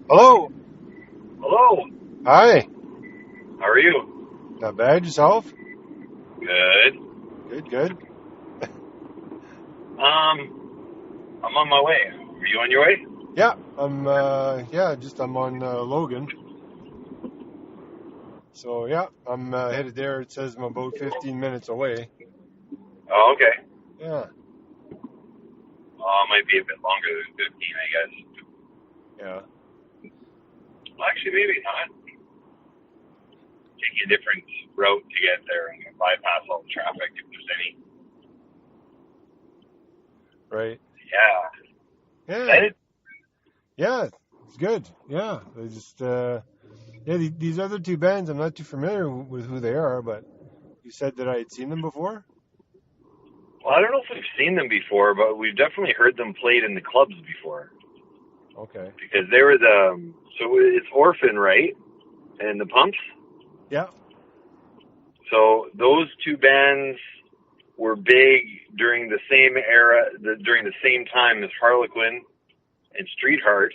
Hello. Hello. Hi. How are you? Not bad. Yourself? Good. Good, good. I'm on my way. Are you on your way? Yeah, I'm on Logan. So, yeah, I'm headed there. It says I'm about 15 minutes away. Oh, okay. Yeah, It might be a bit longer than 15, I guess. yeah. Well, actually, maybe not. Take a different route to get there and bypass all the traffic if there's any. Right. Yeah. Yeah, Excited? yeah, it's good. Yeah, they just, these other two bands, I'm not too familiar with who they are, but you said that I had seen them before? Well, I don't know if we've seen them before, but we've definitely heard them played in the clubs before. Okay. Because they were so it's Orphan, right? And the Pumps? Yeah. So those two bands were big during the same era, during the same time as Harlequin and Streetheart,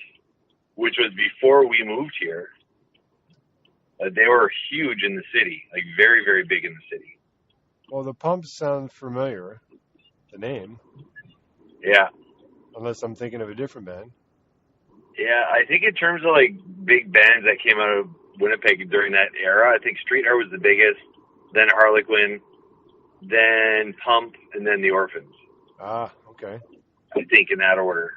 which was before we moved here. They were huge in the city, like very, very big in the city. Well, the Pumps sound familiar, the name, Yeah. unless I'm thinking of a different band. Yeah, I think in terms of like big bands that came out of Winnipeg during that era, I think Streetheart was the biggest, then Harlequin, then Pump, and then the Orphans. Ah, okay. I think in that order.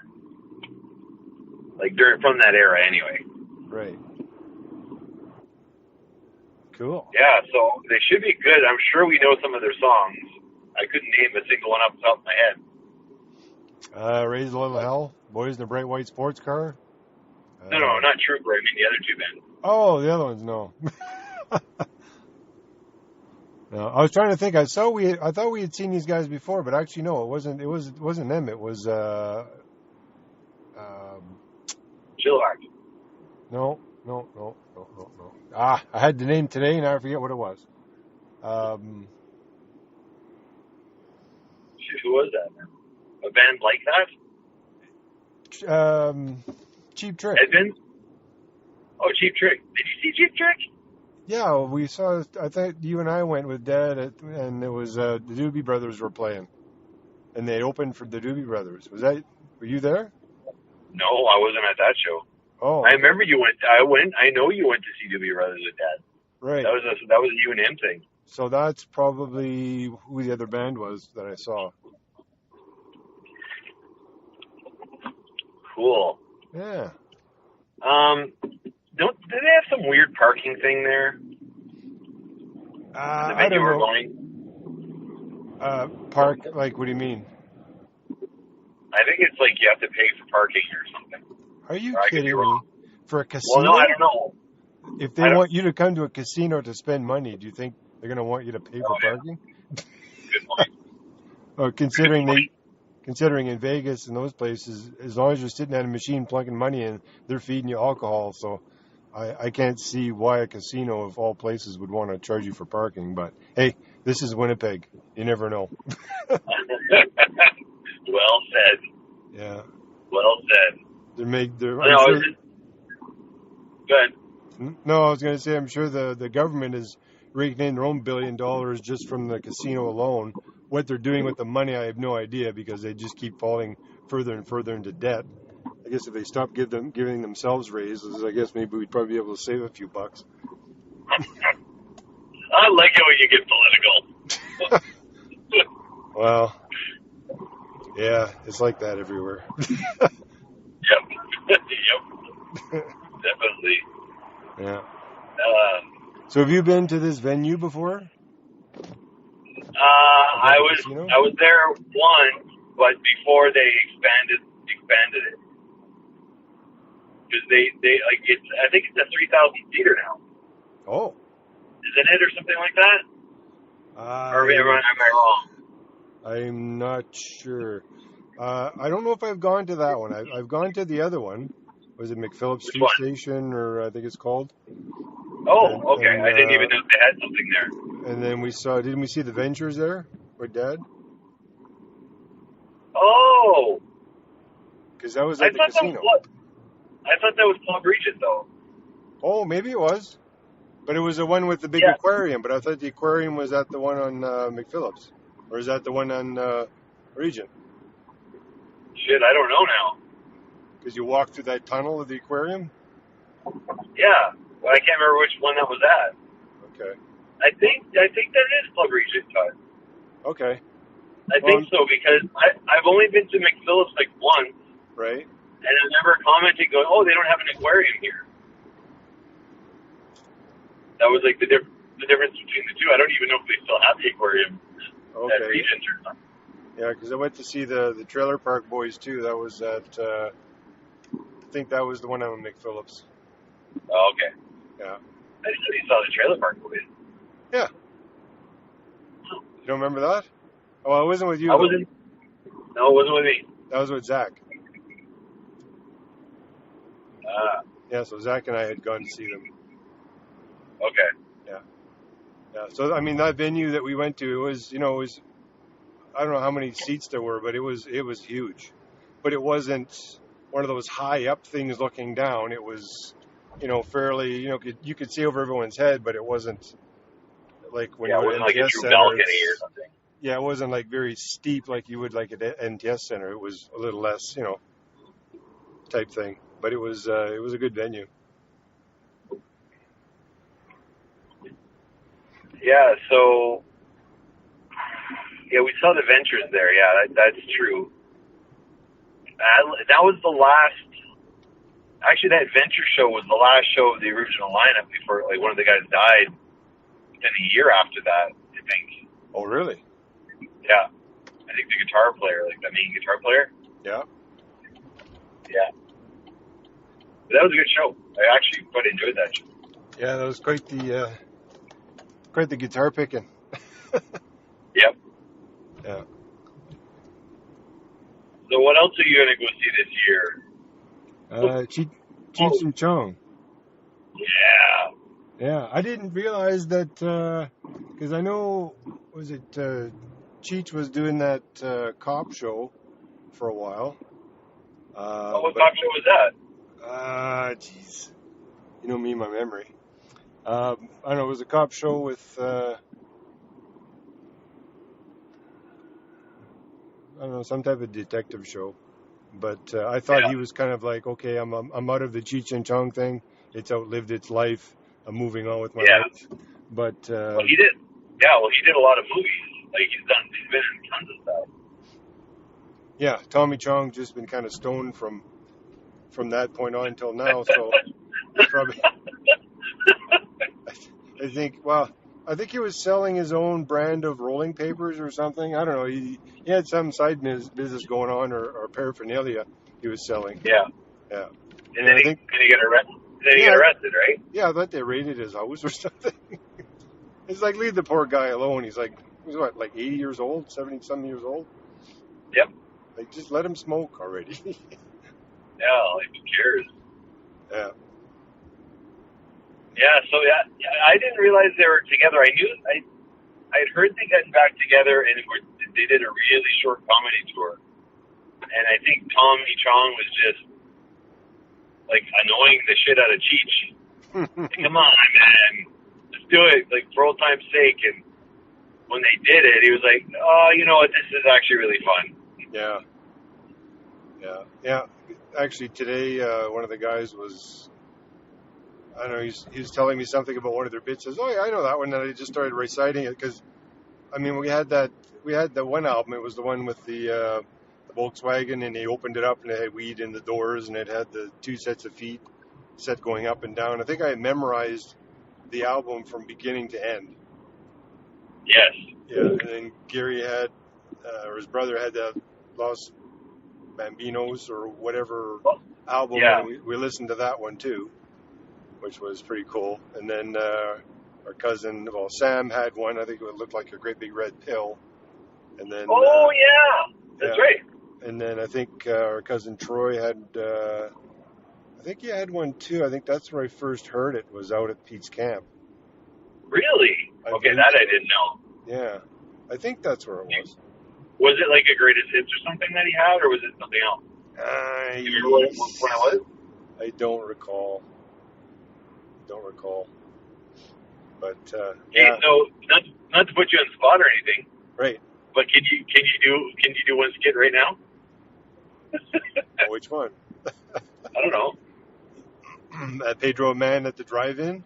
Like from that era anyway. Right. Cool. Yeah, so they should be good. I'm sure we know some of their songs. I couldn't name a single one off the top of my head. Raise a Little Hell, Boys in a Bright White Sports Car. No, not Trooper. I mean the other two bands. Oh, the other ones, no. No, I was trying to think. I thought we had seen these guys before, but actually, no, it wasn't. It wasn't them. It was Chillax. no. Ah, I had the name today, and I forget what it was. Shit, who was that, man? A band like that? Cheap Trick. Edmund? Oh, Cheap Trick. Did you see Cheap Trick? Yeah, we saw. I think you and I went with Dad, and it was the Doobie Brothers were playing, and they opened for the Doobie Brothers. Were you there? No, I wasn't at that show. Oh, I remember you went. I know you went to see Doobie Brothers with Dad. right. That was a you and him thing. So that's probably who the other band was that I saw. Cool. Yeah. Do they have some weird parking thing there? The I venue don't we're know. going? Park, like, what do you mean? I think it's like you have to pay for parking or something. Are you Or I could be kidding me? wrong. For a casino? Well, no, I don't know. If they want you to come to a casino to spend money, do you think they're going to want you to pay for parking? Good point. Considering in Vegas and those places, as long as you're sitting at a machine plunking money in, they're feeding you alcohol. So I can't see why a casino of all places would want to charge you for parking. But hey, this is Winnipeg. You never know. Well said. Yeah. Well said. Good. No, I was going to say, I'm sure the government is raking in their own $1 billion just from the casino alone. What they're doing with the money, I have no idea, because they just keep falling further and further into debt. I guess if they stop giving themselves raises, I guess maybe we'd probably be able to save a few bucks. I like it when you get political. Well, yeah, it's like that everywhere. Yep. Definitely. Yeah. So have you been to this venue before? I was there once, but before they expanded it, because they like it's. I think it's a 3,000 seater now. Oh. Isn't it or something like that? Or am I wrong? I'm not sure. I don't know if I've gone to that one. I've gone to the other one. Was it McPhillips Street Station, or I think it's called? Oh, okay. I didn't even know they had something there. And then didn't we see the Ventures there with Dad? Oh. Because that was at the casino. I thought that was Club Regent, though. Oh, maybe it was. But it was the one with the big Yeah. aquarium. But I thought the aquarium was at the one on McPhillips. Or is that the one on Regent? Shit, I don't know now. Because you walk through that tunnel of the aquarium? Yeah. Well, I can't remember which one that was at. Okay. I think that is Club Regent, Todd. Okay. I think so, because I've only been to McPhillips like once. Right. And I remember commenting, going, "Oh, they don't have an aquarium here." That was like the difference between the two. I don't even know if they still have the aquarium at Regent or not. Yeah, because I went to see the Trailer Park Boys too. That was at I think that was the one on McPhillips. Oh, okay. Yeah. I didn't know you saw the Trailer Park Boys. Yeah. You don't remember that? Oh, it wasn't with you. No, it wasn't with me. That was with Zach. Yeah, so Zach and I had gone to see them. Okay. Yeah. So I mean, that venue that we went to, it was I don't know how many seats there were, but it was huge. But it wasn't one of those high up things looking down. It was, fairly, you could see over everyone's head, but it wasn't like when it you wasn't went like to a NTS true Center. balcony or something. Yeah, it wasn't like very steep like you would like at NTS Center. It was a little less, type thing. But it was a good venue. Yeah, so we saw the Ventures there. Yeah, that's true. That was the last. Actually, that Venture show was the last show of the original lineup before one of the guys died. Within a year after that, I think. Oh, really? Yeah, I think the guitar player, the main guitar player. Yeah. Yeah. But that was a good show. I actually quite enjoyed that show. Yeah, that was quite the guitar picking. Yep. Yeah. So what else are you going to go see this year? Cheech and Chong. Yeah. Yeah, I didn't realize that, because I know, Cheech was doing that cop show for a while. What cop show was that? Jeez. You know me and my memory. I don't know, it was a cop show with, some type of detective show. But I thought he was kind of like, okay, I'm out of the Cheech and Chong thing. It's outlived its life. I'm moving on with my life. But he did. Yeah, he did a lot of movies. He's been in tons of stuff. Yeah, Tommy Chong just been kind of stoned from that point on until now. So probably, I think he was selling his own brand of rolling papers or something. I don't know. He had some side business going on or paraphernalia he was selling. Yeah. Yeah. And then he get arrested. Then he get arrested, right? Yeah, I thought they raided his house or something. It's like, leave the poor guy alone. He's 80 years old, 70-something years old? Yep. Just let him smoke already. Yeah, who cares? Yeah. Yeah, so I didn't realize they were together. I'd heard they got back together and they did a really short comedy tour. And I think Tommy Chong was just annoying the shit out of Cheech. Come on, man. Let's do it, for old time's sake. And when they did it, he was like, oh, you know what, this is actually really fun. Yeah. Actually, today, one of the guys was, I don't know, he was telling me something about one of their bits. Says, oh, yeah, I know that one. And I just started reciting it because, we had the one album. It was the one with the Volkswagen, and they opened it up and it had weed in the doors and it had the 2 sets of feet set going up and down. I think I memorized the album from beginning to end. Yes. Yeah, and then Gary had, or his brother had that Los Bambinos or whatever album. Yeah. And we listened to that one too, which was pretty cool. And then our cousin, Sam had one. I think it looked like a great big red pill. And then. Oh yeah, that's right. And then I think our cousin Troy had. I think he had one too. I think that's where I first heard it. Was out at Pete's camp. Really? Okay, that I didn't know. Yeah, I think that's where it was. Was it like a greatest hits or something that he had, or was it something else? You remember what it was? I don't recall. But yeah. So not to put you on the spot or anything, Right. but can you do one skit right now? Which one? I don't know. Pedro Man at the drive-in.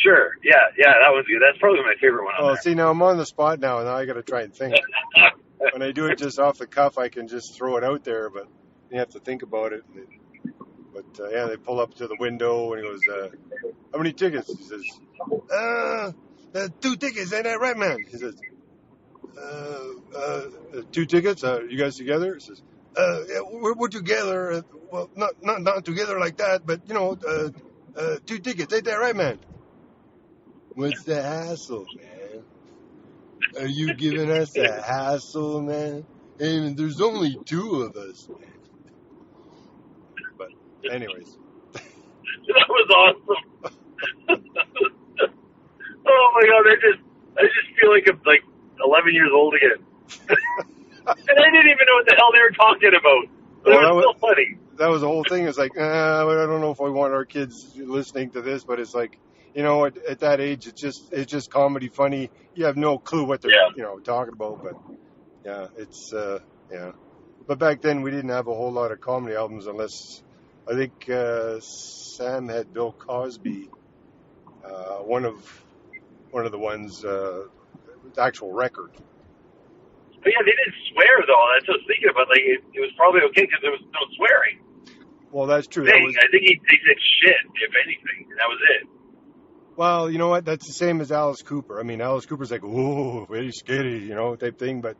Sure. Yeah, that was good. That's probably my favorite one on there. See, now I'm on the spot now, and now I got to try and think. When I do it just off the cuff, I can just throw it out there, but you have to think about it. But yeah, they pull up to the window, and he goes, "How many tickets?" He says, 2 tickets. Ain't that right, man? He says, 2 tickets. You guys together? He says, "Yeah, we're together. Well, not together like that, but 2 tickets. Ain't that right, man?" What's the hassle, man? Are you giving us a hassle, man? And there's only 2 of us, man. But anyways. That was awesome. Oh my God, I just feel like I'm like 11 years old again. And I didn't even know what the hell they were talking about. But it was still funny. That was the whole thing. It's like, I don't know if I want our kids listening to this, but it's like, at that age, it's just comedy, funny. You have no clue what they're, talking about. But yeah, it's, yeah. But back then we didn't have a whole lot of comedy albums unless, I think, Sam had Bill Cosby, one of the ones, the actual record. But yeah, they didn't swear though. That's what I was thinking about. Like it was probably okay because there was no swearing. Well, that's true. I think he said shit, if anything, and that was it. Well, you know what? That's the same as Alice Cooper. I mean, Alice Cooper's like, "Whoa, very scary," type thing. But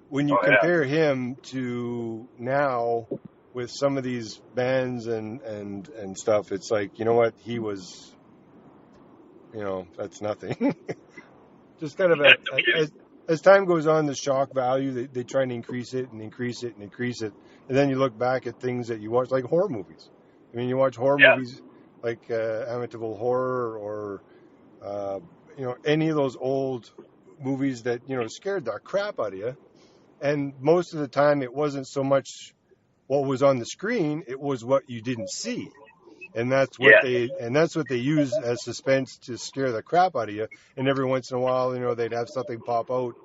when you compare him to now with some of these bands and stuff, it's like, you know what? He was, that's nothing. Just kind of as time goes on, the shock value, they try and increase it and increase it and increase it. And then you look back at things that you watch, like horror movies. I mean, you watch horror movies like Amityville Horror or, any of those old movies that, scared the crap out of you. And most of the time it wasn't so much what was on the screen, it was what you didn't see. And that's what they use as suspense to scare the crap out of you. And every once in a while, they'd have something pop out,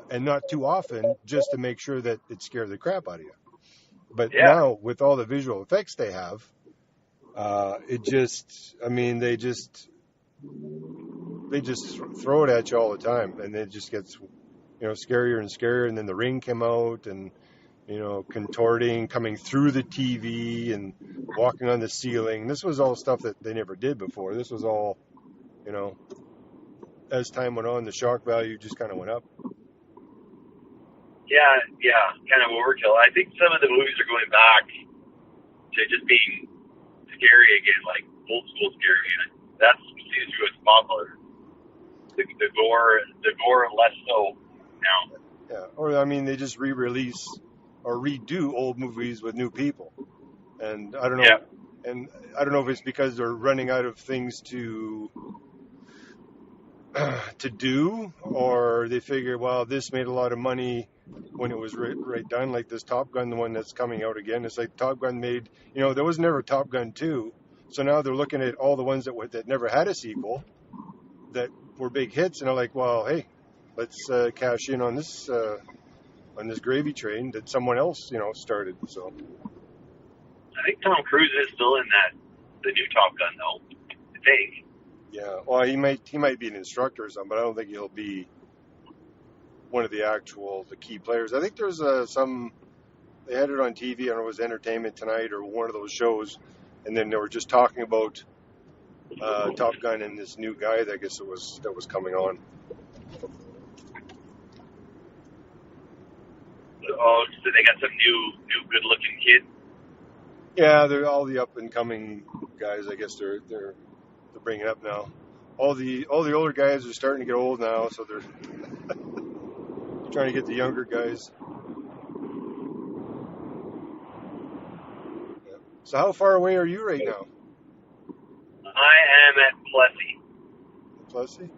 and not too often, just to make sure that it scared the crap out of you. But now, with all the visual effects they have, they just throw it at you all the time, and it just gets, scarier and scarier. And then the Ring came out, and contorting, coming through the TV and walking on the ceiling. This was all stuff that they never did before. This was all, as time went on, the shock value just kind of went up. Yeah, kind of overkill. I think some of the movies are going back to just being scary again, like old school scary. And that seems to be what's popular. The gore less so now. Yeah, or they just re-release or redo old movies with new people, and I don't know. Yeah. And I don't know if it's because they're running out of things to do, or they figure, well, this made a lot of money when it was right done, like this Top Gun, the one that's coming out again. It's like Top Gun made, there was never Top Gun 2, so now they're looking at all the ones that never had a sequel that were big hits, and they're like, well, hey, let's cash in on this gravy train that someone else, started. So I think Tom Cruise is still in the new Top Gun, though. I think. Yeah, well, he might be an instructor or something, but I don't think he'll be one of the key players. I think there's they had it on TV, I don't know if it was Entertainment Tonight or one of those shows, and then they were just talking about Top Gun and this new guy that I guess that was coming on. Oh, so they got some new good-looking kid? Yeah, they're all the up-and-coming guys. I guess they're bringing up now. All the older guys are starting to get old now, so they're trying to get the younger guys. Yeah. So how far away are you right now? I am at Plessy. Plessy?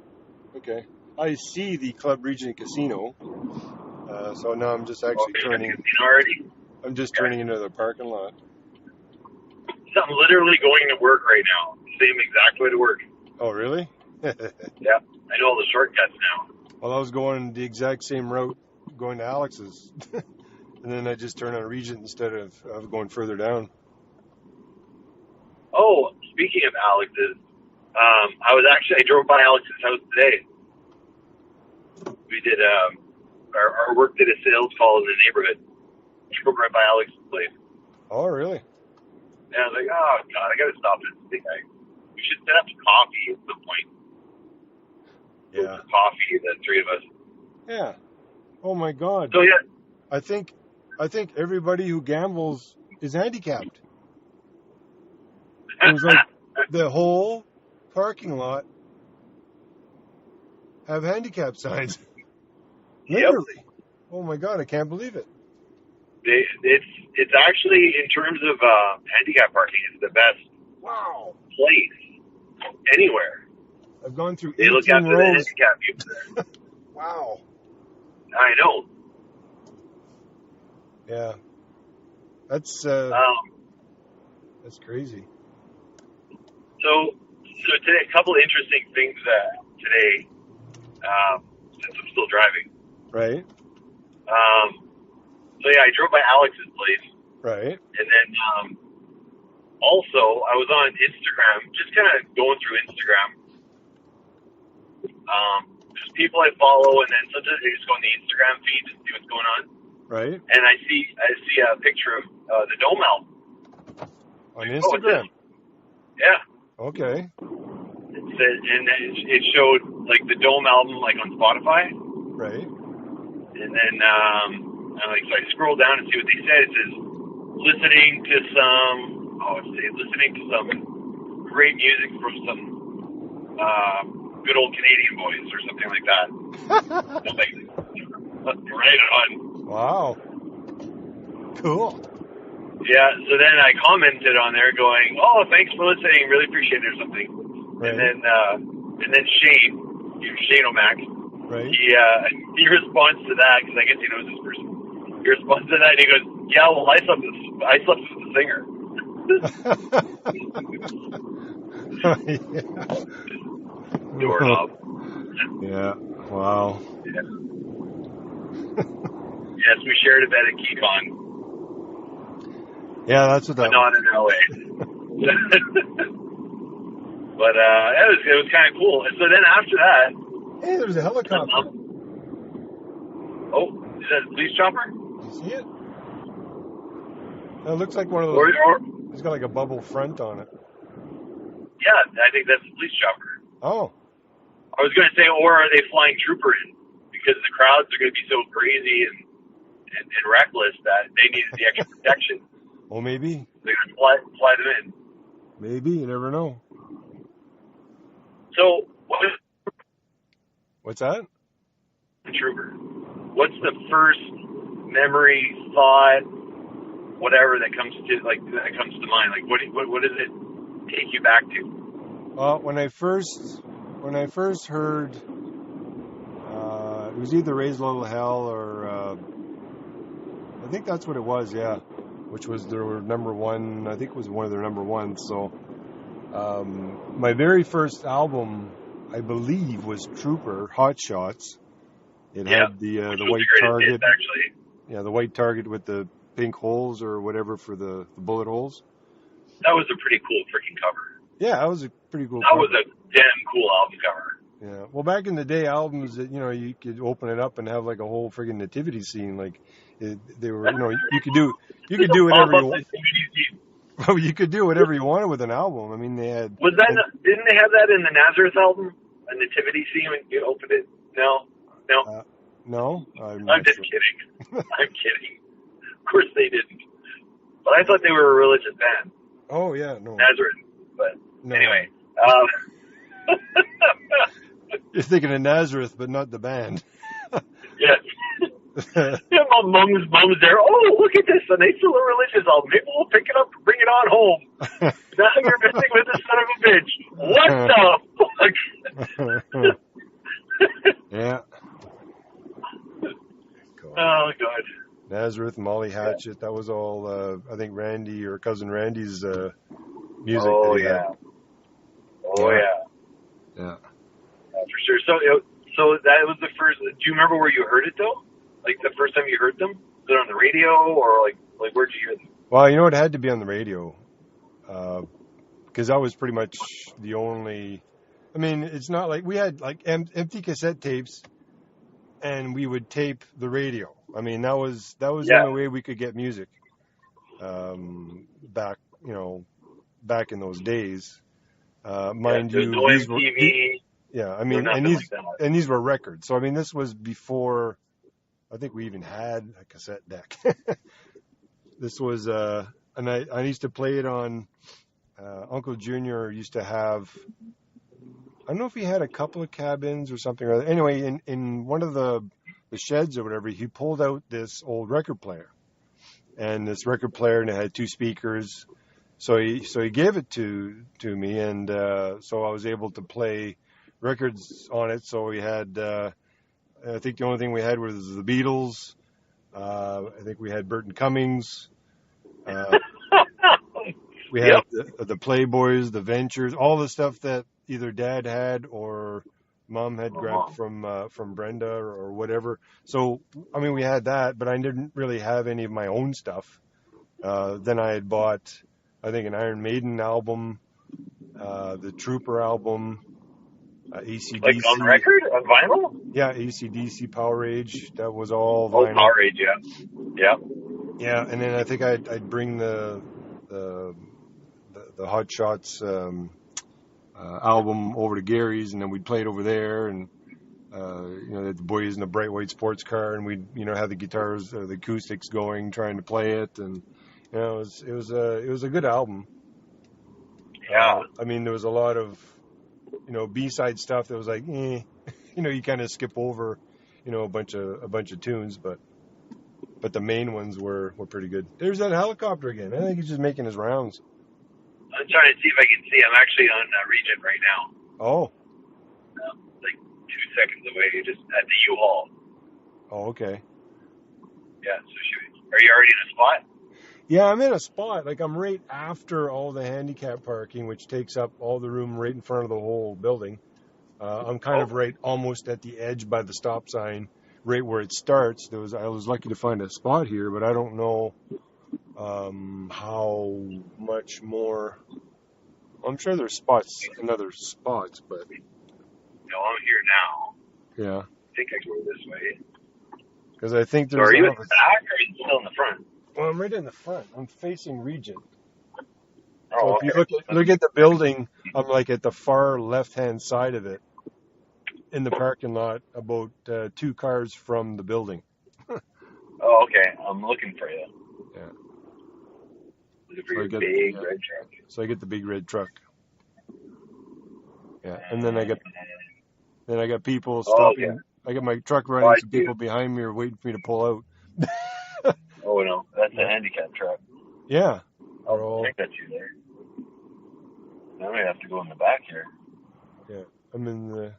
Okay. I see the Club Regent Casino. So now I'm just actually turning. Already? I'm just turning into the parking lot. I'm literally going to work right now. Same exact way to work. Oh, really? Yeah, I know all the shortcuts now. Well, I was going the exact same route going to Alex's. And then I just turned on Regent instead of going further down. Oh, speaking of Alex's, I drove by Alex's house today. We did, our work did a sales call in the neighborhood. Drove right by Alex's place. Oh, really? And I was like, oh, God, I got to stop this thing. We should set up some coffee at some point. Yeah. Coffee, the three of us. Yeah. Oh, my God. So, yeah. I think everybody who gambles is handicapped. It was like the whole parking lot have handicap signs. Literally. Yep. Oh, my God, I can't believe it. It's actually, in terms of handicap parking, it's the best place anywhere. I've gone through 18 They look after rows. the handicap people there. Wow. I know. Yeah. That's crazy. So today, a couple of interesting things today, since I'm still driving. Right. So yeah, I drove by Alex's place. Right. And then also I was on Instagram, just kind of going through Instagram. There's people I follow, and then sometimes I just go on the Instagram feed to see what's going on. Right. And I see a picture of the Dome album on Instagram. Yeah. Okay. It said, and it showed like the Dome album like on Spotify. Right. And then so I scroll down and see what they said. It says listening to some great music from some good old Canadian boys or something like that. Right on. Wow. Cool. Yeah, so then I commented on there going, oh, thanks for listening, really appreciate it or something. Right. And then Shane O'Mac, Right. He responds to that, because I guess he knows this person. He responds to that and he goes, yeah, well, I slept with the singer. Doorknob. Yeah. Wow. Yeah. Yes, we shared a bed at KeyCon. Yeah, that's what that but not in LA. But it was kind of cool. And so then after that, hey, there's a helicopter. Is that a police chopper? You see it? It looks like one of those. It's got like a bubble front on it. Yeah, I think that's a police chopper. Oh. I was going to say, or are they flying Trooper in? Because the crowds are going to be so crazy and reckless that they needed the extra protection. Well, maybe. They're going to fly them in. Maybe. You never know. So, what's that? Trooper. What's the first memory, thought, whatever that comes to mind? Like, what does it take you back to? Well, when I first heard, it was either Raise Little Hell or I think that's what it was. Yeah, which was their number one. I think it was one of their number ones. So, my very first album, I believe, was Trooper, Hot Shots. It had the white target. Hit, actually. Yeah, the white target with the pink holes or whatever for the bullet holes. That was a pretty cool freaking cover. Yeah, that was a pretty cool cover. That was a damn cool album cover. Yeah. Well, back in the day, albums that, you could open it up and have like a whole friggin' nativity scene. Like they were, you could do whatever you want. Well, you could do whatever you wanted with an album. I mean, they had. Didn't they have that in the Nazareth album? A nativity scene when you opened it? No. No. I'm just kidding. I'm kidding. Of course they didn't. But I thought they were a religious band. Oh yeah, no. Nazareth. But no. Anyway. You're thinking of Nazareth, but not the band. Yes. Yeah, mom's there. Oh, look at this, a nice little religious album. Maybe we'll pick it up and bring it on home. Now you're messing with the son of a bitch. What the fuck? Yeah. Oh, God. Nazareth, Molly Hatchet, that was all, I think Randy or Cousin Randy's music Oh, that he yeah. had. Oh, yeah. Yeah. For sure. So that was the first. Do you remember where you heard it though? Like the first time you heard them? Was it on the radio or like where did you hear them? Well, you know, it had to be on the radio, because that was pretty much the only. I mean, it's not like we had like empty cassette tapes, and we would tape the radio. I mean, that was the only way we could get music. Back in those days, mind There's you, no these were. MTV. Yeah, I No mean, nothing like that. and these were records. So I mean, this was before I think we even had a cassette deck. This was and I used to play it on. Uncle Junior used to have. I don't know if he had a couple of cabins or something. Or anyway, in one of the sheds or whatever, he pulled out this old record player, and this record player, and it had 2 speakers. So he gave it to me, and so I was able to play records on it. So we had, I think the only thing we had was the Beatles. I think we had Burton Cummings. We had the Playboys, the Ventures, all the stuff that either Dad had or Mom had grabbed from Brenda or whatever. So I mean, we had that, but I didn't really have any of my own stuff. Then I had bought, I think, an Iron Maiden album, the Trooper album, AC/DC. Like on record? On vinyl? Yeah, AC/DC, Power Rage. That was all vinyl. Oh, Power Rage, yeah. Yeah, and then I think I'd bring the Hot Shots album over to Gary's, and then we'd play it over there, and the boys in the bright white sports car, and we'd have the guitars, the acoustics going, trying to play it, and it was a good album. Yeah. I mean, there was a lot of B-side stuff that was like, you kind of skip over, a bunch of tunes, but the main ones were pretty good. There's that helicopter again. I think he's just making his rounds. I'm trying to see if I can see. I'm actually on Regent right now. Oh. Like 2 seconds away, just at the U-Haul. Oh, okay. Yeah. So are you already in a spot? Yeah, I'm in a spot. Like, I'm right after all the handicap parking, which takes up all the room right in front of the whole building. I'm kind of right almost at the edge by the stop sign, right where it starts. I was lucky to find a spot here, but I don't know how much more. I'm sure there's other spots, but. No, I'm here now. Yeah. I think I go this way. Because I think there's. So are you in the back or are you still in the front? Well, I'm right in the front. I'm facing Regent. Oh, so okay. If you look at the building, I'm like at the far left-hand side of it, in the parking lot, about 2 cars from the building. Oh, okay. I'm looking for you. Yeah. Looking for your big red truck. So I get the big red truck. Yeah, and then I got people stopping. Okay. I got my truck running, so people behind me are waiting for me to pull out. Oh no, that's a handicap truck. Yeah. I think that's you there. Now I have to go in the back here. Yeah, I'm in the.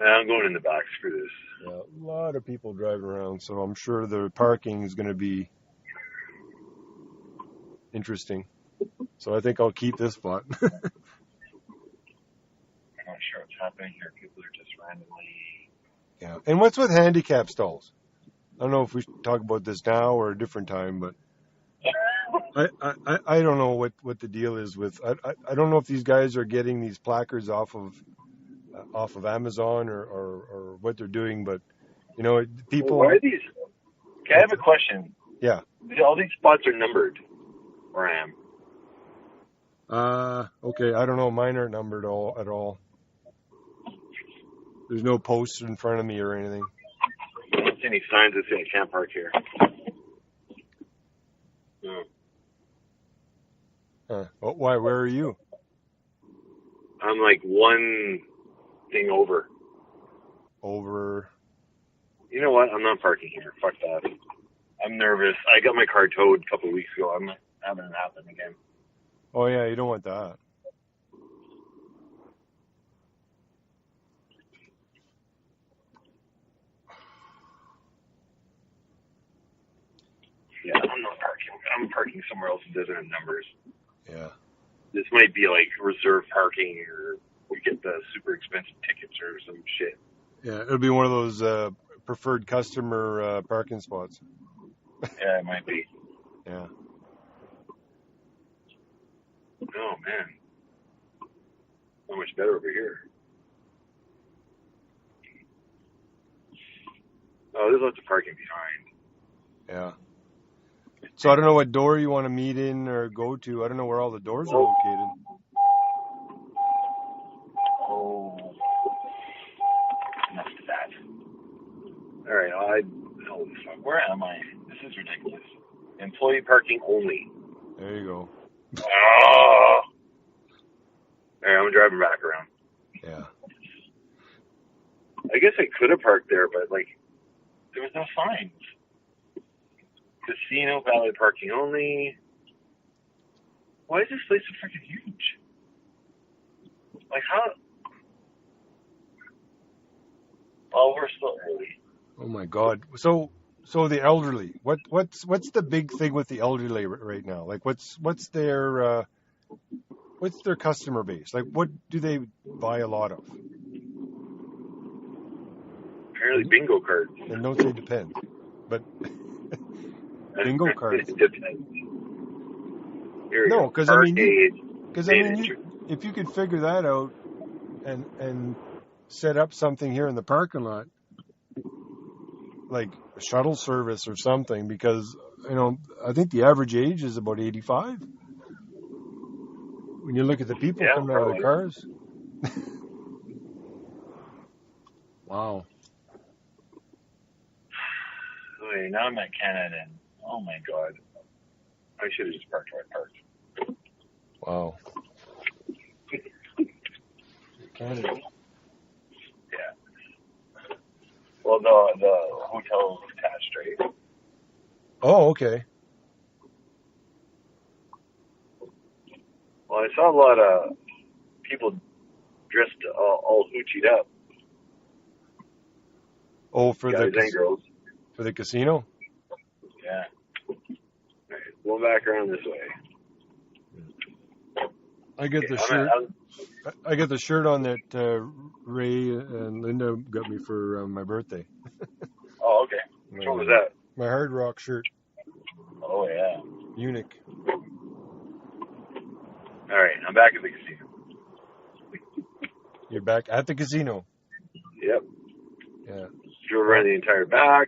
I'm going in the back. Screw this. Yeah, a lot of people driving around, so I'm sure the parking is going to be interesting. So I think I'll keep this spot. I'm not sure what's happening here. People are just randomly. Yeah, and what's with handicap stalls? I don't know if we should talk about this now or a different time, but I don't know what the deal is with. I don't know if these guys are getting these placards off of Amazon or what they're doing, but people. Why are these? Okay, I have a question. Yeah. All these spots are numbered where I am. Okay, I don't know. Mine aren't numbered at all. There's no posts in front of me or anything. I don't see any signs that say I can't park here. No. Huh. Oh, why? Where are you? I'm like one thing over. Over. You know what? I'm not parking here. Fuck that. I'm nervous. I got my car towed a couple of weeks ago. I'm not having it happen again. Oh yeah, you don't want that. Yeah, I'm not parking. I'm parking somewhere else that doesn't have numbers. Yeah. this might be like reserve parking, or we get the super expensive tickets or some shit. Yeah, it'll be one of those preferred customer parking spots. Yeah, it might be. Yeah. Oh man, so much better over here. Oh, there's lots of parking behind. Yeah. So I don't know what door you want to meet in or go to. I don't know where all the doors are located. Oh, enough of that. All right, where am I? This is ridiculous. Employee parking only. There you go. Oh. All right, I'm driving back around. Yeah. I guess I could have parked there, but like, there was no signs. Casino, valet parking only. Why is this place so freaking huge? Like how? Oh, we're still early. Oh my God. So the elderly. What's the big thing with the elderly right now? Like what's their customer base? Like what do they buy a lot of? Apparently bingo cards. And don't say depends, but bingo cards. It depends. No, because I mean, if you could figure that out and set up something here in the parking lot, like a shuttle service or something, because I think the average age is about 85. When you look at the people coming out of the cars. Wow. Okay, now I'm at Canada, and oh my God, I should have just parked where I parked. Wow. Canada. Yeah. Well, the hotel is attached, right? Oh, okay. Well, I saw a lot of people dressed all hoochied up. Oh, for guys and girls. For the casino? Yeah. All right, we'll back around this way. I get the shirt. I get the shirt on that Ray and Linda got me for my birthday. Oh, okay. Which one was that? My Hard Rock shirt. Oh, yeah. Eunuch. All right, I'm back at the casino. You're back at the casino? Yep. Yeah. Drove around the entire back.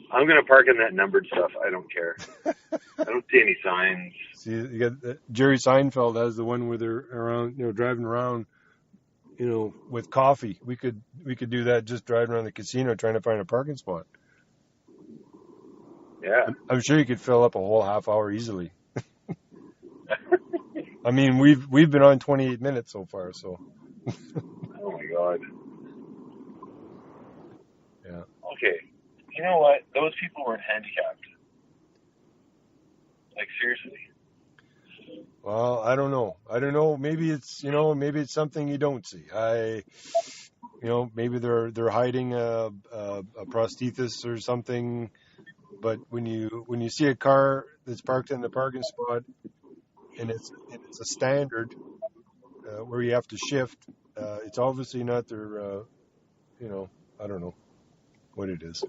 I'm going to park in that numbered stuff. I don't care. I don't see any signs. See, you got Jerry Seinfeld has the one where they're around, driving around, with coffee. We could do that, just driving around the casino trying to find a parking spot. Yeah. I'm sure you could fill up a whole half hour easily. I mean, we've been on 28 minutes so far, so. Oh my God. Yeah. Okay. You know what? Those people weren't handicapped. Like, seriously. Well, I don't know. Maybe it's something you don't see. Maybe they're hiding a prosthesis or something. But when you see a car that's parked in the parking spot and it's a standard where you have to shift, it's obviously not their, I don't know what it is.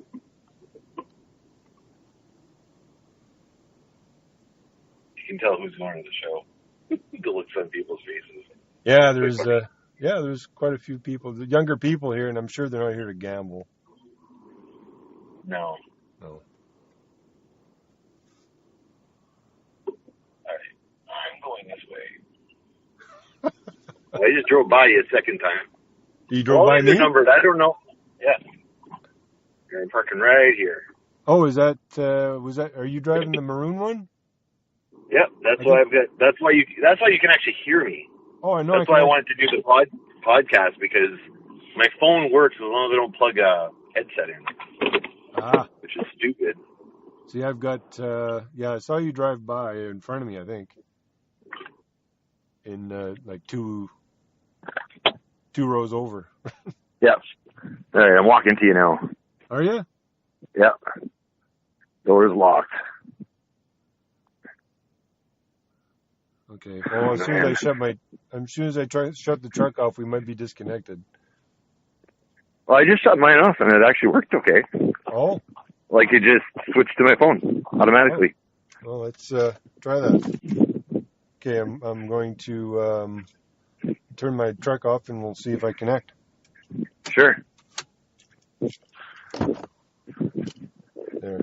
You can tell who's going to the show. The looks on people's faces. Yeah, there's quite a few people, the younger people here, and I'm sure they're not here to gamble. No. No. All right, I'm going this way. I just drove by you a second time. You drove by me? Numbered. I don't know. Yeah. You're parking right here. Oh, is that are you driving the maroon one? Yep, that's why I've got. That's why you can actually hear me. Oh, I know. That's why I wanted to do the podcast, because my phone works as long as I don't plug a headset in. Which is stupid. See, I've got. I saw you drive by in front of me. I think. In like two rows over. Yep. All right, I'm walking to you now. Are you? Yep. Door's locked. Okay. Well, as soon as I shut the truck off, we might be disconnected. Well, I just shut mine off and it actually worked okay. Oh. Like it just switched to my phone automatically. Oh. Well, let's try that. Okay, I'm going to turn my truck off and we'll see if I connect. Sure. There.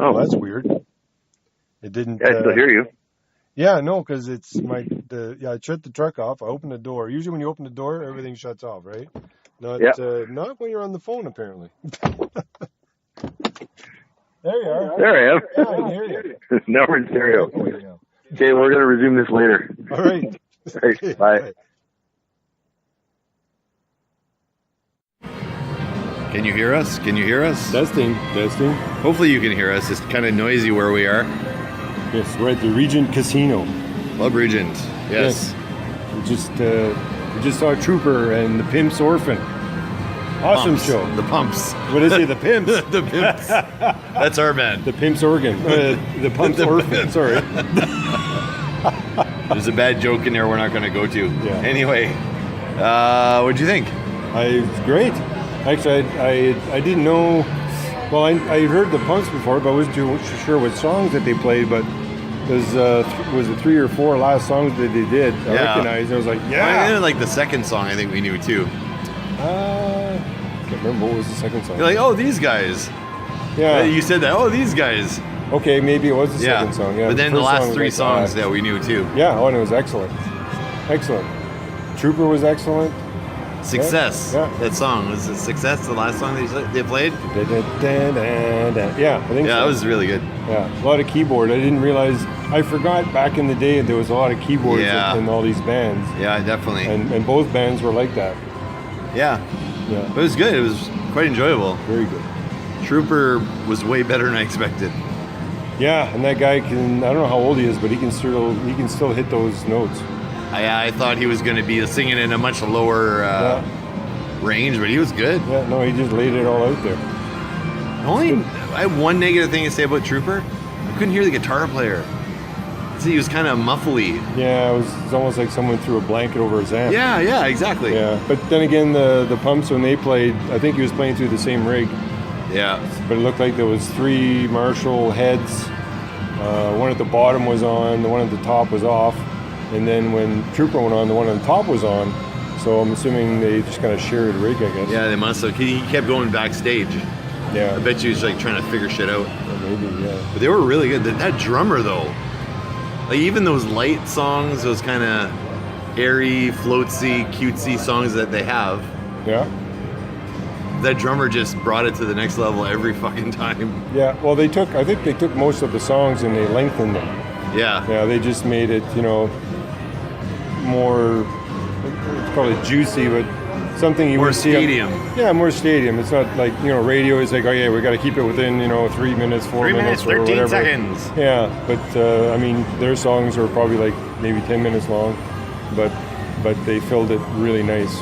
Oh, that's weird. It didn't. Yeah, I still hear you. Yeah, no, because it's I shut the truck off. I opened the door. Usually when you open the door, everything shuts off, right? Not when you're on the phone, apparently. There you are. There I am. Yeah, I can hear you. Now we're in stereo. Okay, we're going to resume this later. All right. Okay, bye. Can you hear us? Can you hear us? Testing. Hopefully you can hear us. It's kind of noisy where we are. Yes, we're at the Regent Casino. Club Regent. Yes. We just saw Trooper and the Pimps Orphan. Awesome Pumps. show. The Pumps. What is it? The Pimps. The Pimps. That's our band. The Pimps Organ. The Pumps Orphan. Sorry. There's a bad joke in there we're not going to go to. Yeah. Anyway, what'd you think? It's great. Actually, I didn't know. Well, I heard the Pumps before, but I wasn't too sure what songs that they played. But was it 3 or 4 last songs that they did? I recognized. And I was like, yeah. I didn't like the second song. I think we knew too. I can't remember what was the second song. You're like, oh, these guys. Yeah. You said that. Oh, these guys. Okay, maybe it was the second song. Yeah. But then the last 3 songs that that we knew too. Yeah. Oh, and it was excellent. Excellent. Trooper was excellent. Success. Yeah. That song was it Success. The last song they played. Yeah, I think so. Yeah, it was really good. Yeah, a lot of keyboard. I didn't realize. I forgot back in the day there was a lot of keyboards in all these bands. Yeah, definitely. And both bands were like that. Yeah. It was good. It was quite enjoyable. Very good. Trooper was way better than I expected. Yeah, and that guy can. I don't know how old he is, but he can still hit those notes. I thought he was going to be singing in a much lower range, but he was good. Yeah, no, he just laid it all out there. I have one negative thing to say about Trooper. I couldn't hear the guitar player. See, he was kind of muffly. Yeah, it was almost like someone threw a blanket over his amp. Yeah, exactly. Yeah, but then again, the Pumps, when they played, I think he was playing through the same rig. Yeah. But it looked like there was 3 Marshall heads. One at the bottom was on, the one at the top was off. And then when Trooper went on, the one on the top was on. So I'm assuming they just kind of shared a rig, I guess. Yeah, they must have. He kept going backstage. Yeah. I bet you he's like trying to figure shit out. Maybe, yeah. But they were really good. That drummer, though. Like, even those light songs, those kind of airy, floatsy, cutesy songs that they have. Yeah. That drummer just brought it to the next level every fucking time. Yeah, well, I think they took most of the songs and they lengthened them. Yeah. Yeah, they just made it, more, let's call it juicy, but something you more would see. Stadium. Yeah, more stadium. It's not like, radio is like, oh yeah, we got to keep it within, 3 minutes, 4 minutes, or 13 whatever. seconds. Yeah, but, their songs are probably like maybe 10 minutes long, but they filled it really nice.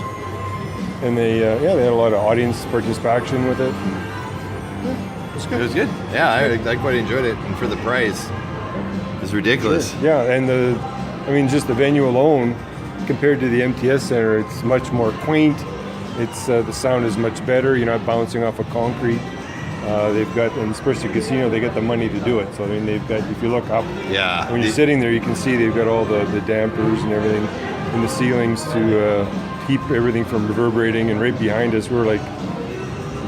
And they had a lot of audience participation with it. Yeah, it was good. It was good. Yeah, I quite enjoyed it. And for the price, it's ridiculous. Sure. Yeah, and just the venue alone, compared to the MTS Center, it's much more quaint. It's the sound is much better. You're not bouncing off of concrete. They've got, and especially casino, they got the money to do it. So they've got. If you look up, when you're sitting there, you can see they've got all the dampers and everything in the ceilings to keep everything from reverberating. And right behind us, we're like,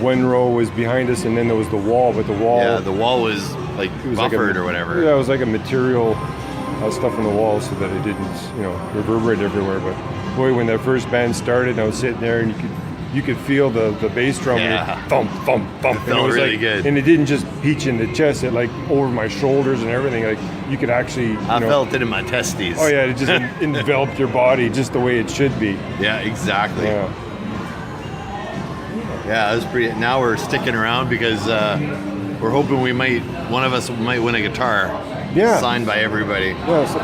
one row was behind us, and then there was the wall. But the wall was like it was buffered like or whatever. Yeah, it was like a material stuff on the wall so that it didn't, reverberate everywhere. But boy, when that first band started, and I was sitting there, and you could feel the bass drum, thump, thump, thump. It felt really good. And it didn't just peach in the chest; it like over my shoulders and everything. Like you could actually, I felt it in my testes. Oh yeah, it just enveloped your body just the way it should be. Yeah, exactly. Yeah. Yeah, it was pretty. Now we're sticking around because we're hoping one of us might win a guitar. Yeah. Signed by everybody. Yeah, so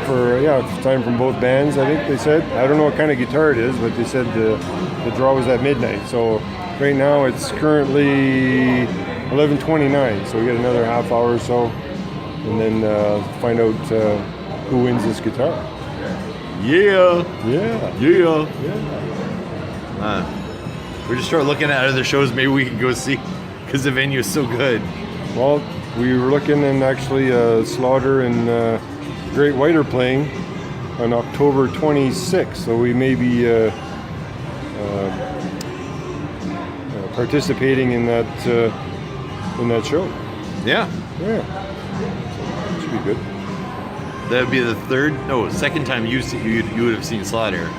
it's time from both bands, I think they said. I don't know what kind of guitar it is, but they said the draw was at midnight. So right now it's currently 11:29, so we got another half hour or so. and then find out who wins this guitar. Yeah. Yeah. Yeah. Yeah. We're just start looking at other shows maybe we can go see because the venue is so good. Well, we were looking, and actually Slaughter and Great White are playing on October 26th, so we may be participating in that show. Yeah. Yeah. So, should be good. That would be the second time you would have seen Slaughter.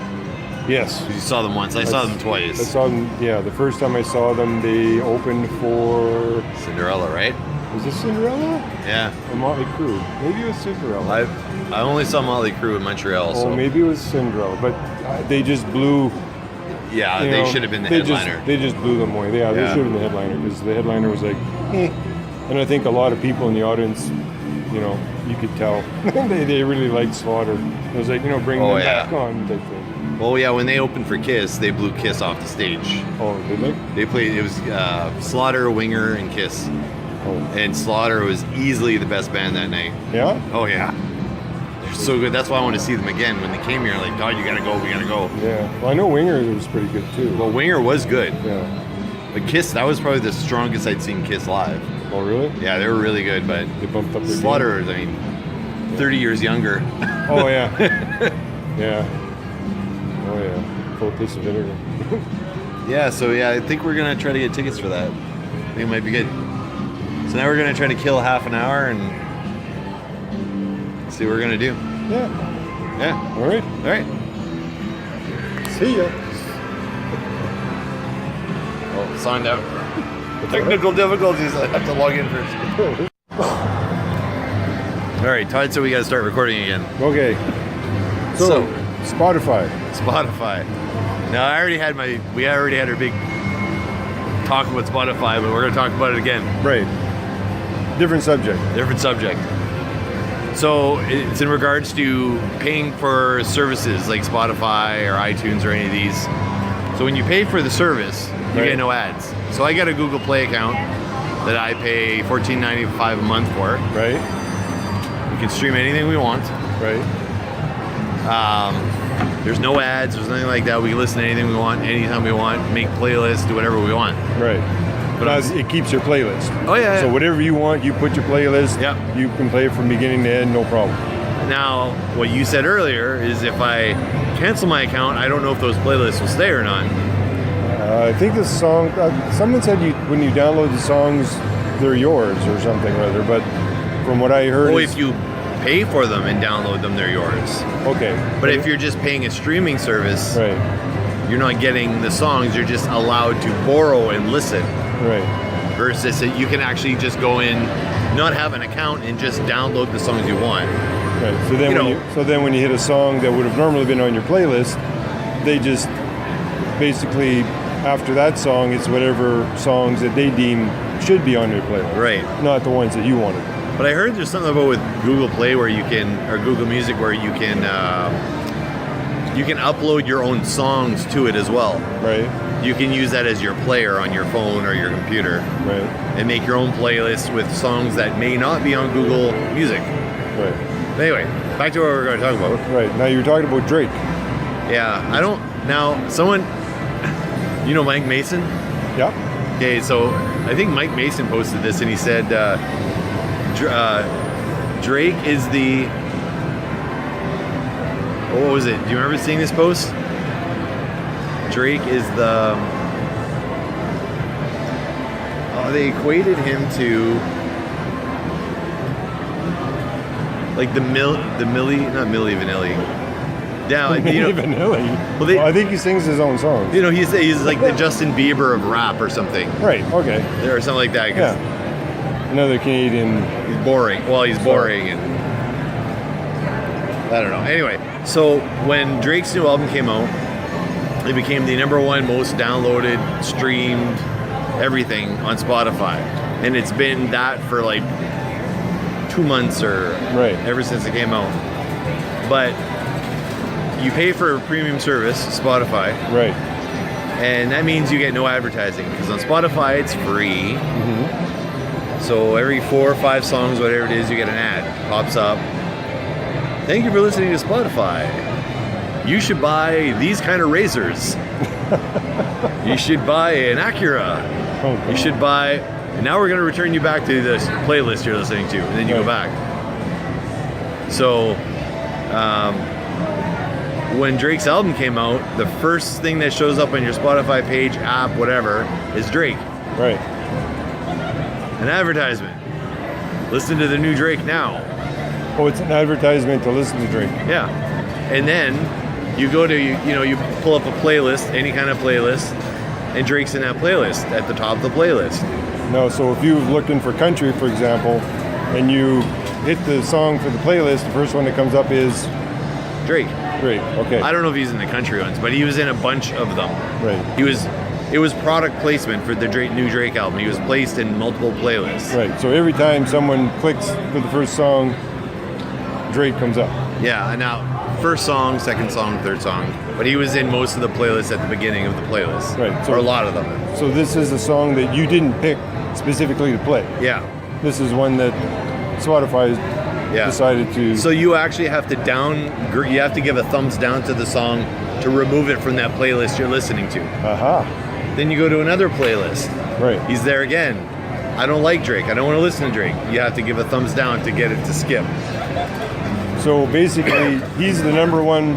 Yes. You saw them once. I saw them twice. I saw them, yeah, the first time I saw them, they opened for... Cinderella, right? Was it Cinderella? Yeah. Or Motley Crue? Maybe it was Cinderella. I only saw Motley Crue in Montreal. Oh, maybe it was Cinderella, but they just blew... Yeah, they should have been the headliner. They just blew them away. Yeah, they should have been the headliner, because the headliner was like, eh. And I think a lot of people in the audience, you could tell, they really liked Slaughter. It was like, bring them back on type thing. Well, yeah, when they opened for Kiss, they blew Kiss off the stage. Oh, did they? They played, it was Slaughter, Winger, and Kiss. Oh. And Slaughter was easily the best band that night. Yeah? Oh, yeah. They're so good. That's why I want to see them again. When they came here, like, God, you gotta go, we gotta go. Yeah. Well, I know Winger was pretty good, too. Well, Winger was good. Yeah. But Kiss, that was probably the strongest I'd seen Kiss live. Oh, really? Yeah, they were really good, but They bumped up their Slaughter, I mean, 30 years younger. Oh, yeah. Yeah. Oh, yeah. Full piece of vinegar. Yeah, so yeah, I think we're going to try to get tickets for that. I think it might be good. So now we're going to try to kill half an hour and see what we're going to do. Yeah. Yeah. All right. All right. See ya. Oh, signed out. Technical difficulties. I have to log in first. All right, Todd said we got to start recording again. Okay. So Spotify. Now we already had our big talk about Spotify, but we're going to talk about it again. Right. Different subject. So it's in regards to paying for services like Spotify or iTunes or any of these. So when you pay for the service, you get no ads. So I got a Google Play account that I pay $14.95 a month for. Right. We can stream anything we want. Right. There's no ads. There's nothing like that. We can listen to anything we want, anytime we want, make playlists, do whatever we want. Right. But it keeps your playlist. Oh, yeah. So whatever you want, you put your playlist. Yep. You can play it from beginning to end, no problem. Now, what you said earlier is if I cancel my account, I don't know if those playlists will stay or not. I think the song, someone said when you download the songs, they're yours or something or other. But from what I heard, if you pay for them and download them, they're yours. Okay. But if you're just paying a streaming service, right, you're not getting the songs. You're just allowed to borrow and listen. Right. Versus you can actually just go in, not have an account, and just download the songs you want. Right. So then, when you hit a song that would have normally been on your playlist, they just basically, after that song, it's whatever songs that they deem should be on your playlist. Right. Not the ones that you wanted. But I heard there's something about with Google Play where you can, or Google Music, where you can upload your own songs to it as well. Right. You can use that as your player on your phone or your computer. Right. And make your own playlist with songs that may not be on Google Music. Right. But anyway, back to what we're going to talk about. Right. Now you're talking about Drake. Yeah. Someone, Mike Mason? Yeah. Okay, so I think Mike Mason posted this and he said Drake is the... What was it? Do you remember seeing this post? Drake is the... they equated him to... Like not Milli Vanilli. Yeah, Milli Vanilli. Well, I think he sings his own songs. He's like the Justin Bieber of rap or something. Right. Okay. Or something like that. Yeah. Another Canadian. He's boring. Well, he's boring, and I don't know. Anyway, so when Drake's new album came out, it became the #1 most downloaded, streamed, everything on Spotify, and it's been that for like 2 months or ever since it came out. But you pay for a premium service, Spotify, right? And that means you get no advertising because on Spotify it's free. Mm-hmm. So every 4 or 5 songs, whatever it is, you get an ad. Pops up. Thank you for listening to Spotify. You should buy these kind of razors. You should buy an Acura. Okay. You should buy... And now we're going to return you back to this playlist you're listening to. And then you go back. So, when Drake's album came out, the first thing that shows up on your Spotify page, app, whatever, is Drake. Right. An advertisement. Listen to the new Drake now. Oh, it's an advertisement to listen to Drake. Yeah. And then you go to, you pull up a playlist, any kind of playlist, and Drake's in that playlist at the top of the playlist. No, so if you're looking for country, for example, and you hit the song for the playlist, the first one that comes up is Drake. Drake. Okay. I don't know if he's in the country ones, but he was in a bunch of them. Right. It was product placement for the new Drake album. He was placed in multiple playlists. Right. So every time someone clicks for the first song, Drake comes up. Yeah, and now first song, second song, third song. But he was in most of the playlists at the beginning of the playlist. Right. So, or a lot of them. So this is a song that you didn't pick specifically to play. Yeah. This is one that Spotify decided to... So you actually have to you have to give a thumbs down to the song to remove it from that playlist you're listening to. Aha. Then you go to another playlist. Right. He's there again. I don't like Drake. I don't want to listen to Drake. You have to give a thumbs down to get it to skip. So basically, he's the number one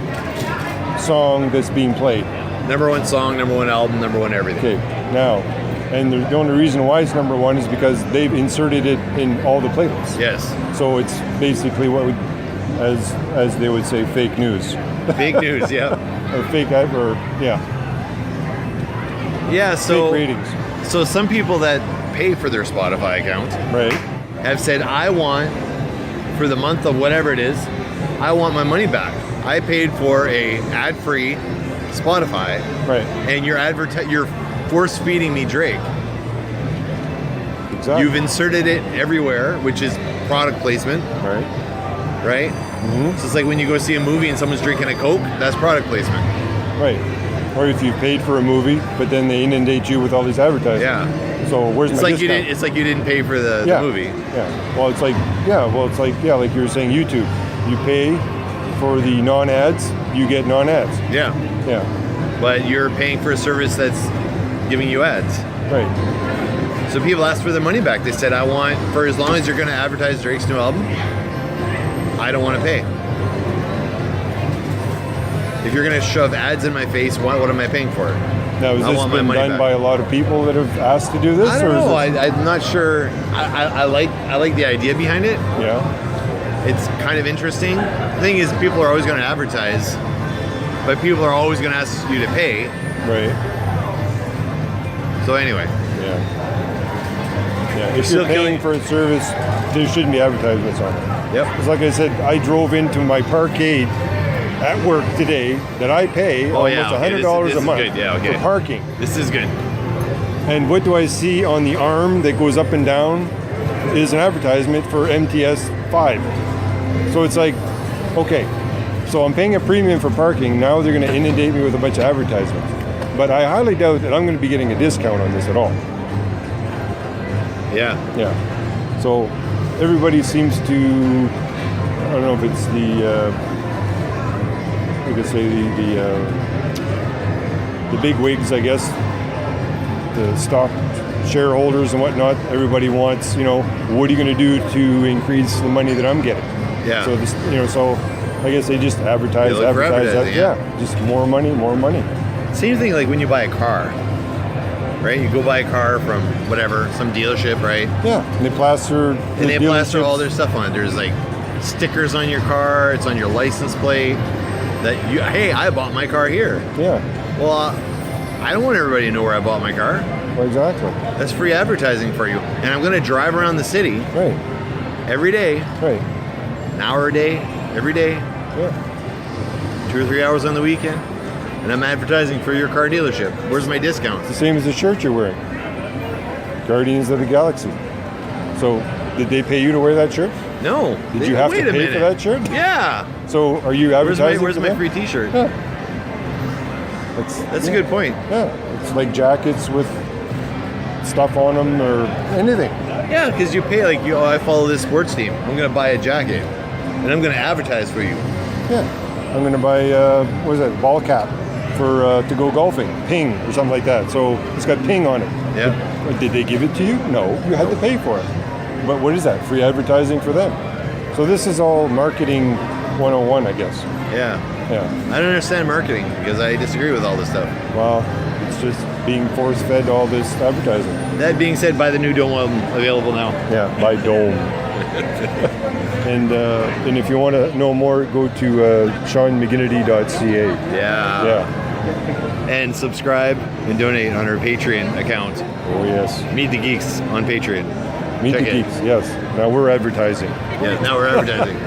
song that's being played. Number one song, number one album, number one everything. Okay, now, and the only reason why it's number one is because they've inserted it in all the playlists. Yes. So it's basically what would, as they would say, fake news. Fake news, yeah. Or fake, or yeah. Yeah, so... Fake ratings. So some people that pay for their Spotify account right. have said, I want, for the month of whatever it is, I want my money back. I paid for a ad-free Spotify, right? And you're force-feeding me Drake. Exactly. You've inserted it everywhere, which is product placement, right? Right. Mm-hmm. So it's like when you go see a movie and someone's drinking a Coke, that's product placement, right? Or if you paid for a movie, but then they inundate you with all these advertisements. Yeah. So where's it's my like discount? It's like you didn't pay for the movie. Yeah. Well, it's like like you were saying, YouTube. You pay for the non-ads, you get non-ads. Yeah. Yeah. But you're paying for a service that's giving you ads. Right. So people asked for their money back. They said, I want, for as long as you're going to advertise Drake's new album, I don't want to pay. If you're going to shove ads in my face, what am I paying for? Now, has this been done by a lot of people that have asked to do this? I don't know. I'm not sure. I like the idea behind it. Yeah. It's kind of interesting. The thing is, people are always going to advertise, but people are always going to ask you to pay. Right. So anyway. Yeah. If you're paying for a service, there shouldn't be advertisements on it. Yep. Because like I said, I drove into my parkade at work today that I pay almost $100 a month for parking. This is good. And what do I see on the arm that goes up and down is an advertisement for MTS 5. So it's like, okay, so I'm paying a premium for parking. Now they're going to inundate me with a bunch of advertisements. But I highly doubt that I'm going to be getting a discount on this at all. Yeah. Yeah. So everybody seems to, I don't know if it's the big wigs, I guess, the stock shareholders and whatnot. Everybody wants, what are you going to do to increase the money that I'm getting? Yeah. So this, so I guess they just advertise. Just more money. Same thing like when you buy a car, right? You go buy a car from whatever, some dealership, right? Yeah. And they plaster. And they plaster all their stuff on it. There's like stickers on your car. It's on your license plate. Hey, I bought my car here. Yeah. Well, I don't want everybody to know where I bought my car. Well, exactly. That's free advertising for you. And I'm going to drive around the city. Right. Every day. Right. An hour a day. Every day. Yeah. 2 or 3 hours on the weekend. And I'm advertising for your car dealership. Where's my discount? It's the same as the shirt you're wearing. Guardians of the Galaxy. So, did they pay you to wear that shirt? No. Did you have to pay for that shirt? Yeah. So, are you advertising? Where's my free T-shirt? Yeah. That's a good point. Yeah. It's like jackets with stuff on them or anything. Yeah, because you pay like I follow this sports team. I'm gonna buy a jacket, and I'm gonna advertise for you. Yeah. I'm going to buy, what is that, ball cap for to go golfing. Ping or something like that. So it's got Ping on it. Yeah. But did they give it to you? No. You had to pay for it. But what is that? Free advertising for them. So this is all marketing 101, I guess. Yeah. Yeah. I don't understand marketing because I disagree with all this stuff. Well, it's just being force-fed all this advertising. That being said, buy the new Dome album, available now. Yeah, buy Dome. And if you want to know more, go to SeanMcGinnity.ca. Yeah. Yeah. And subscribe and donate on our Patreon account. Oh, yes. Meet the Geeks on Patreon. Meet Check the it. Geeks, yes. Now we're advertising. Yeah, now we're advertising.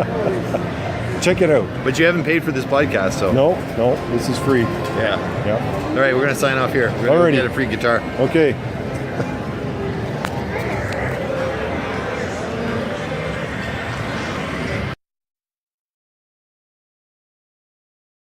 Check it out. But you haven't paid for this podcast, so. No, this is free. Yeah. Yeah. All right, we're going to sign off here. We're going to Alrighty. get a free guitar. Okay.